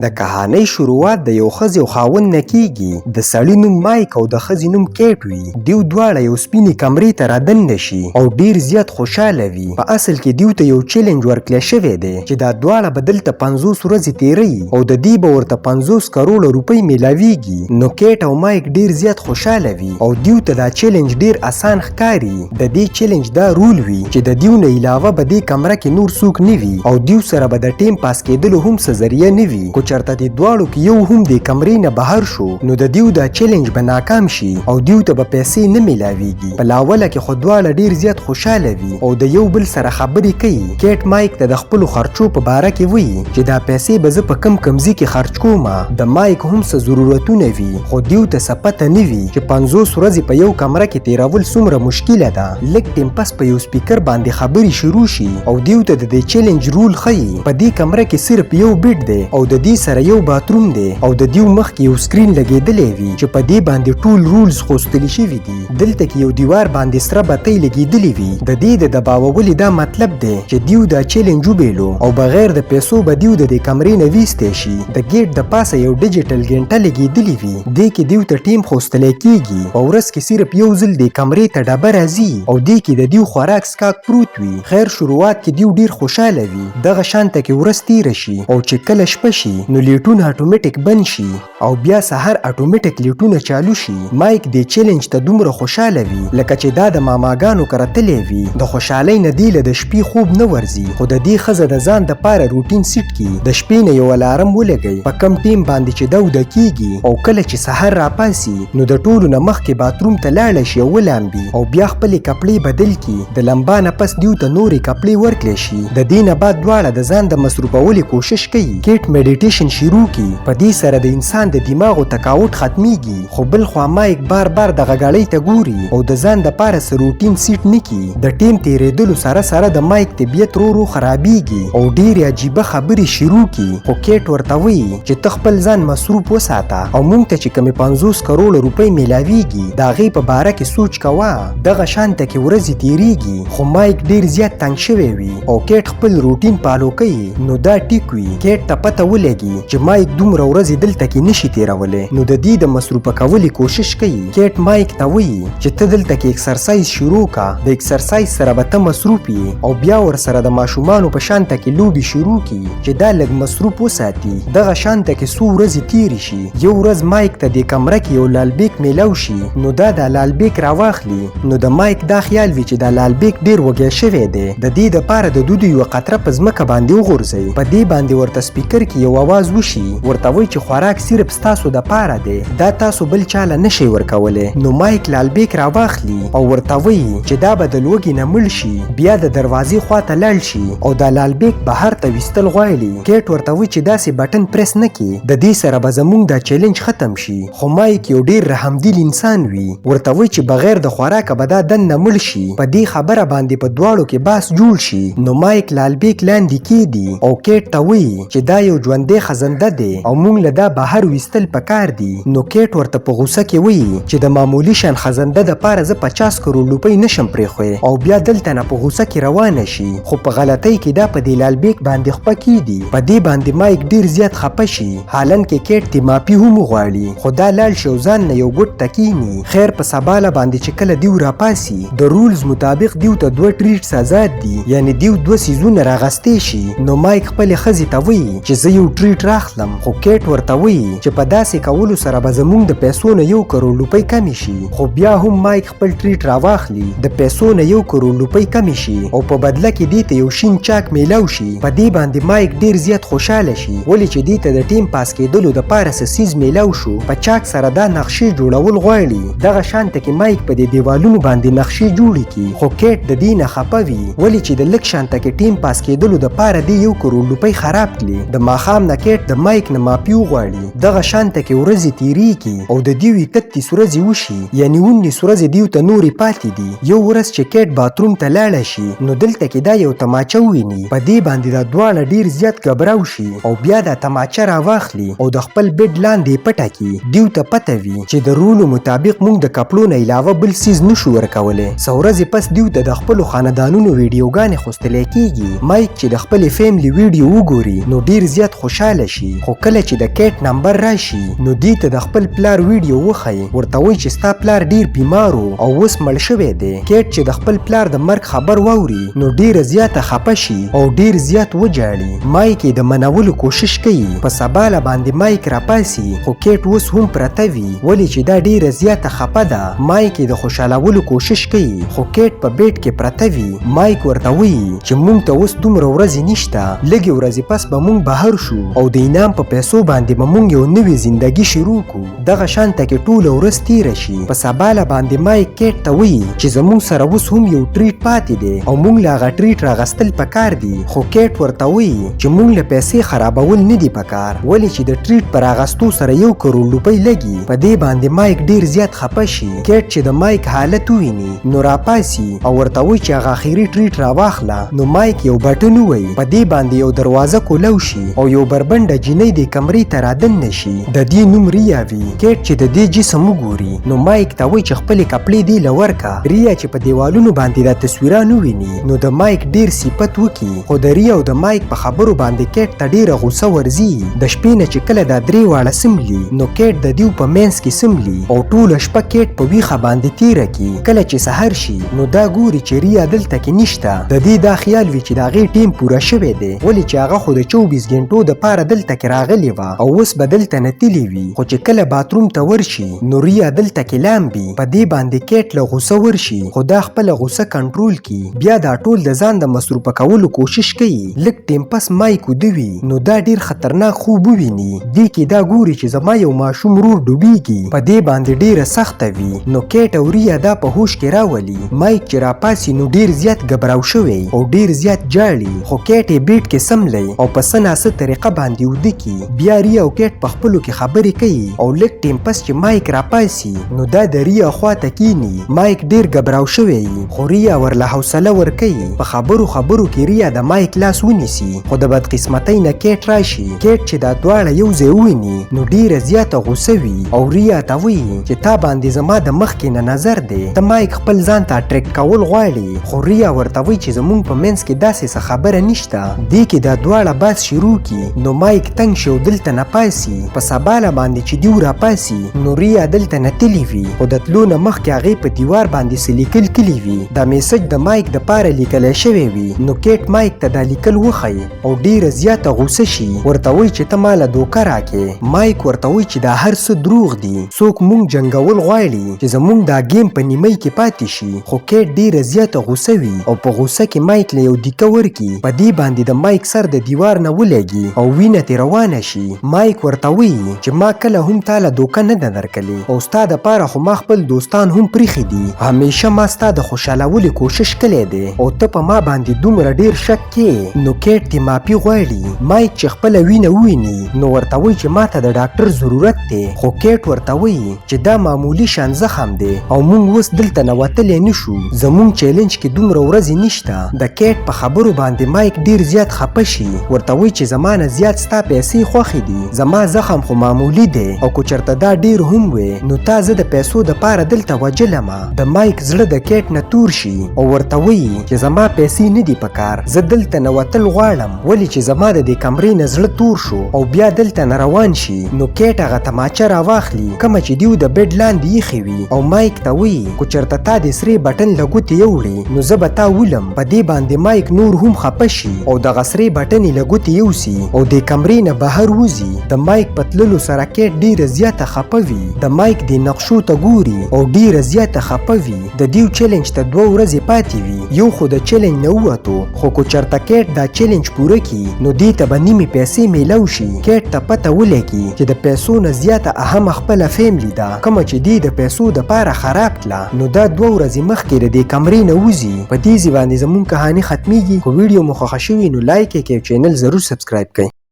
د کهانۍ شروعات د یو ښځې او خاوند نه کیږي. د سړي نوم مایک او د ښځې نوم کیټ وي. دوی دواړه یو سپینې کمرې ته رادننه شي او ډیر زیات خوشحاله وي. په اصل کې دوی ته یو چیلنج ورکړل شوی دی چې دا دواړه به دلته 50 ورځې تیروي او د دې به ورته 50 کروړه روپۍ میلاویږي. نو کیټ او مایک ډیر زیات خوشحاله وي او دوی ته دا چیلنج ډیر اسان ښکاري. د دې چیلنج دا رول وي چې د دوی نه علاوه به دې کمره کې نور څوک نه وي او دوی سره به د ټیم پاس کېدلو هم څه ذریعه نه وي. چرته د دواړو کې یو هم د کمرې نه بهر شو نو د دیو دا چیلنج به ناکام شي او دیو ته به پیسې نه میلاویږي. په لاوله کې خو دواړه ډیر زیات خوشحاله وي او د یو بل سره خبرې کوي. کیټ مایک ته د خپلو خرچو په باره کې وایي چې دا پیسې به زه په کم ځای کې خرچ کوم. د مایک هم څه ضرورتونه وي خو دیو ته څه پته نه وي چې 50 ورځې په یو کمره کې تیرول څومره مشکله ده. لږ ټیم پس په یو سپیکر باندې خبرې شروع شي او دیو ته د دې چیلنج رول ښیي. په دې کمره کې صرف یو بیډ دی او د دې سره یو باتروم دی او د دیو مخ کې یو سکرین لګیدلی وي چې په دې باندې ټول رولز خوستلی شوي دي. دلته کې یو دیوار باندې سره بتۍ لګیدلی وي. د دې د دباوولي دا مطلب دی چې دیو دا چیلنج وبیلو او بغیر د پیسو به دیو د دې کمرې نه ویستی شي. د ګیټ د پاسه یو ډیجیټل ګنټه لګیدلی وي. دې کې دیو ته ټیم خوستلی کیږي. په ورځ کې صرف یو ځل دې کمرې ته ډبه راځي او دې کې د دیو خوراک سکاک پروت وي. خیر شروعات کې دیو ډیر خوشحاله وي. دغه شانته کې ورځ تیره شي او چې کله شپه شي نو لیټونه اتوماتیک بند شي او بیا سحر اتوماتیک لیټونه چالو شي. مایک د چیلنج ته دومره خوشحاله وي لکه چې دا د ماماګانو کره تللی وي. د خوشحالۍ نه دی له د شپې خوب نه ورځي خو د دې ښځه د ځان دپاره روټین سیټ کړي. د شپې نه یو الارم ولګوي په کم ټیم باندې چې ده وده کیږي او کله چې سحر راپاسي نو د ټولو نه مخکې باتروم ته لاړه شي او ولامبي او بیا خپلې کپړې بدل کړي. د لمبا نه پس دیو ته نورې کپړې ورکړلی شي. د دې نه بعد دواړه د ځان د مصروفولو کوشش کوي. کیټ میډیټیشن شروع کړي. په دې سره د انسان د دماغو تکاوت ختمیږي. خو بل خوا مایک بار بار دغه ګاډۍ ته ګوري او د ځان دپاره څه روټین سیټ نه کړي. د ټیم تیریدلو سره سره د مایک طبیعت ورو خرابیږي او ډېرې عجیبه خبرې شروع کړي. خو کیټ ورته وایي چې ته خپل ځان مصروف وساته او موږ ته چې کومې 50 کروړه روپۍ میلاویږي د هغې په باره کې سوچ کوه. دغه شانته کې ورځې تیریږي خو مایک ډېر زیات تنګ شوی وي او کیټ خپل روټین پالو کوي. نو دا ټیک وي. کیټ ته پته ولګي چې مایک دومره ورځې دلته کې نشي تیرولی نو د دې د مصروفه کولو کوشش کوي. کیټ مایک ته وایي چې ته دلته کې اکسرسایز شروع کا. د اکسرسایز سره به ته مصروف یې او بیا ورسره د ماشومانو په شانته کې لوبې شروع کړي چې دا لږ مصروف وساتي. دغه شانته کې څو ورځې تیرې شي. یو ورځ مایک ته د کمره کې یو لالبیک میلاو شي نو دا د لالبیک راواخلي. نو د مایک دا خیال وي چې دا لالبیک ډیر وږی شوی دی. د دې دپاره د دودو یوه قطره په ځمکه باندې وغورځوي. په دې باندې ورته سپیکر کې یو اواز وشي ورته وایي چې خوراک صرف ستاسو دپاره دی دا تاسو بل چاله نشئ ورکولی. نو مایک لالبیک راواخلي او ورته وایي چې دا به د لوږې نه مړ شي. بیا د دروازې خواته لاړ شي او دا لالبیک بهر ته ویستل غواړي. کیټ ورته وایي چې داسې بټن پریس نه کړي د دې سره به زموږ دا چیلنج ختم شي. خو مایک یو ډیر رحمدل انسان وي. ورته وایي چې بغیر د خوراکه به دا دننه مړ شي. په دې خبره باندې په دواړو کې بحث جوړ شي. نو مایک لالبیک لاندې کیږي او کیټ ته وایي چې دا یو ژوندی خزنده دی او موږ له دا بهر ویستل پکار دي. نو کیټ ورته په غوسه کې وایي چې د معمولي شان خزنده دپاره زه 50 کروړ روپۍ نشم پرېښوی او بیا دلته نه په غوسه کې روانه شي. خو په غلطۍ کې دا په دې لالبیک باندې خپه کیږي. په دې باندې مایک ډیر زیات خفه شي. حالن کې کیټ ته معافي هم وغواړي خو دا لاړ شي او ځان نه یو ګوټ ته کیني. خیر په سباله باندې چې کله دیو راپاسي د رولز مطابق دیو ته 2 ټریټس آزاد دي یعنی دیو 2 سیزونه راغستی شي. نو مایک خپلې ښځې ته وایي چې زه یو ټریټ راخلم خو کیټ ورته وایي چې په داسې کولو سره به زموږ د پیسو نه 1 کروړ روپۍ کمې شي. خو بیا هم مایک خپل ټریټ راواخلي د پیسو نه 1 کروړ روپۍ کمې شي او په بدله کې دې ته یو شین چاک میلاو شي. په دې باندې مایک ډیر زیات خوشحاله شي ولې چې دې ته د ټیم پاس کېدلو دپاره څه څیز میلاو شو. په چاک سره دا نقشې جوړول غواړي. دغه شانته کې مایک په دې دیوالونو باندې نقشې جوړې کړي خو کیټ د دې نه خفه وي ولې چې د لږ شانته کې ټیم پاس کېدلو دپاره دې 1 کروړ روپۍ خراب کړي. د ماښام نه کیټ د مایک نه معافي وغواړي. دغه شانته کې ورځې تیریږي او د دیو 31 ورځې وشي یعنی 19 ورځې دیو ته نورې پاتې دي. یو ورځ چې کیټ باتروم ته لاړه شي نو دلته کې دا یو تماچه وویني. په دې باندې دا دواړه ډیر زیات ګبراو شي او بیا دا تماچه راواخلي او د خپل بیډ لاندې پټه کړي. دیو ته پته وي چې د رولو مطابق موږ د کپړو نه علاوه بل څیز نشو ورکولی. څه ورځې پس دیو ته د خپلو خاندانونو ویډیوګانې خوستلی کیږي. مایک چې د خپلې فیملی ویډیو وګوري نو ډیر زیات خوشحاله خوشاله شي. خو کله چې د کیټ نمبر راشي نو دې ته د خپل پلار ویډیو وښيي، ورته وایي چې ستا پلار ډیر بیمار او اوس مړ شوی دی. کیټ چې د خپل پلار د مرګ خبر واوري نو ډیره زیاته خفه شي او ډیر زیات وجاړي. مایک یې د منولو کوشش کوي، په سبا له باندې مایک راپاسي، خو کیټ اوس هم پرته وي ولې چې دا ډیره زیاته خفه ده. مایک یې د خوشالولو کوشش کوي، خو کیټ په بیټ کې پرته وي. مایک ورته وایي چې مونږ ته اوس دومره ورځې نشته، لږې ورځې پس به مونږ بهر شو او د انعام په پیسو باندې به مونږ یو نوې زندگی شروع کړو. دغه شانته کې ټوله ورځ تیره شي. په سبا له باندې مایک کیټ ته وایي چې زمونږ سره اوس هم یو ټریټ پاتې دی او مونږ له هغه ټریټ راغستل پکار دي. خو کیټ ورته وایي چې مونږ له پیسې خرابول نه دي پکار، ولې چې د ټریټ پر اغستو سره 1 کروڑ روپۍ لګي. په دې باندې مایک ډیر زیات خپه شي. کیټ چې د مایک حالت وویني نو راپاسي او ورته وایي چې هغه اخري ټریټ راواخله. نو مایک یو بټن ووایي، په دې باندې یو دروازه کولو شي او یو بربنډه جینۍ د کمرې ته رادننه شي. د دې نوم ریا وي. کیټ چې د دې جسم وګوري نو مایک ته وایي چې خپلې کپړې دې له ورکه. ریا چې په دیوالونو باندې دا تصویران وویني نو د مایک ډیر صفت وکي، خو د ریا او د مایک په خبرو باندې کیټ ته ډیره غوسه ورځي. د شپې نه چې کله دا درې واړه سملي نو کیټ د دیو په مینس کې سملي او ټوله شپه کیټ په ویښه باندې تیره کی. کله چې سحر شي نو دا ګوري چې ریا دلته کې نشته. د دې دا خیال وي چې د هغې ټیم پوره شوی دی، ولې چې هغه خو د 24 غنټو دپاره دلته کې راغلې وه او اوس به دلته نه تللې وي. خو چې کله باتروم ته ورشي نو ریا دلته کې لامبي. په دې باندې کیټ له غوسه ورشي، خو دا خپله غوسه کنټرول کی. بیا دا ټول د ځان د مصروفه کولو کوشش کوي. لږ ټیم پس مایک ودوي نو دا ډیر خطرناک خوب وویني. دې کې دا ګوري چې زما یو ماشوم ورور ډوبېږي. په دې باندې ډیره سخته وي. نو کیټ او ریا دا په هوش کې راولي. مایک چې راپاسي نو ډیر زیات ګبراو شوی او ډیر زیات جاړي، خو کیټ یې بیټ کې سملی او په څه ناسه طریقه باندې وده کی. بیا ریا او کیټ په خپلو کې خبرې کوي او لږ ټیم پس چې مایک راپاسي نو دا د ریا خواته کینی. مایک ډیر ګبراو شوی خو ریا ورله حوصله ورکوي. په خبرو کې ریا د مایک لاس ونیسي، خو د بدقسمتۍ نه کیټ راشي. کیټ چې دا دواړه یو ځای وویني نو ډیره زیاته غوسه وي او ریا ته وایي چې تا باندې زما د مخکې نه نظر دی، ته مایک خپل ځان ته ټریک کول غواړي. خو ریا ورته وایي چې زمونږ په منځ کې داسې څه خبره نشته. دې کې دا دواړه بحث شروع کی. نو مایک تنګ شي او دلته نه پاسي. په سبا له باندې چې دیو راپاسي نو ریا دلته نه تللی وي، خو د تلو نه مخکې هغې په دیوار باندې څه لیکل کلي وي. دا میسج د مایک دپاره لیکلی شوی وي. نو کیټ مایک ته دا لیکل وښیي او ډیره زیاته غوسه شي. ورته وایي چې ته ماله دوکه راکې. مایک ورته وایي چې دا هر څه دروغ دي، څوک مونږ جنګول غواړي چې زمونږ دا گیم په نیمۍ کې پاتې شي. خو کیټ ډیره زیاته غوسه وي او په غوسه کې مایک له یو دیکه ورکي. په دې باندې د مایک سر د دیوار نه ولګي او وینه ترې روانه شي. مایک ورته وایي چې ما کله هم تاله دوکه نه ده درکړې او ستا دپاره خو ما خپل دوستان هم پریښي دي. همیشه ما ستا د خوشحالولو کوشش کلی دی او ته په ما باندې دومره ډیر شک کې. نو کیټ دې معافي غواړي. مایک چې خپله وینه وویني نو ورته وایي چې ما ته د ډاکټر ضرورت دی. خو کیټ ورته وایي چې دا معمولی شان زخم دی او مونږ اوس دلته نه وتلی نشو. زمونږ چیلنج کې دومره ورځې نشته. د کیټ په خبرو باندې مایک ډیر زیات خپه شي. ورته وایي چې زما نه زیات ستا پیسې خوښې دي، زما زخم خو معمولی دی او که چېرته دا ډیر هم وي نو تا زه د پیسو دپاره دلته وجلمه. د مایک زړه د کیټ نه تور شي او ورته وایي چې زما پیسې نه دي پکار، زه دلته نه وتل غواړم، ولې چې زما د دې کمرې نه زړه تور شو او بیا دلته نه روان شي. نو کیټ هغه تماچه راواخلي کومه چې دیو د بیډ لاندې ایښې وي او مایک ته وایي که چېرته تا د سرې بټن له ګوتې یوړې نو زه به تا ولم. په دې باندې مایک نور هم خپه شي او دغه سرې بټن یې له ګوتې یوسي او د کمرې نه بهر وځي. د مایک په تللو سره کیټ ډیره زیاته خپه وي. د مایک د نقشو ته ګوري او ډیره زیاته خپه وي. د دیو چیلنج ته 2 ورځې پاتې وي. یو خو د چیلنج نه ووتو، خو که چېرته کیټ دا چیلنج پوره کړي نو دې ته به نیمې پیسې میلو شي. کیټ ته پته ولګي چې د پیسو نه زیاته اهمه خپله فیملی ده، کومه چې دې د پیسو دپاره خراب کړه. نو دا 2 ورځې مخکې د دې کمرې نه وځي. په دې ځای باندې زموږ کهاني ختمیږي. که ویډیو مو خوښه شوي نو لایک یې کړئ او چینل ضرور سبسکرایب کړئ.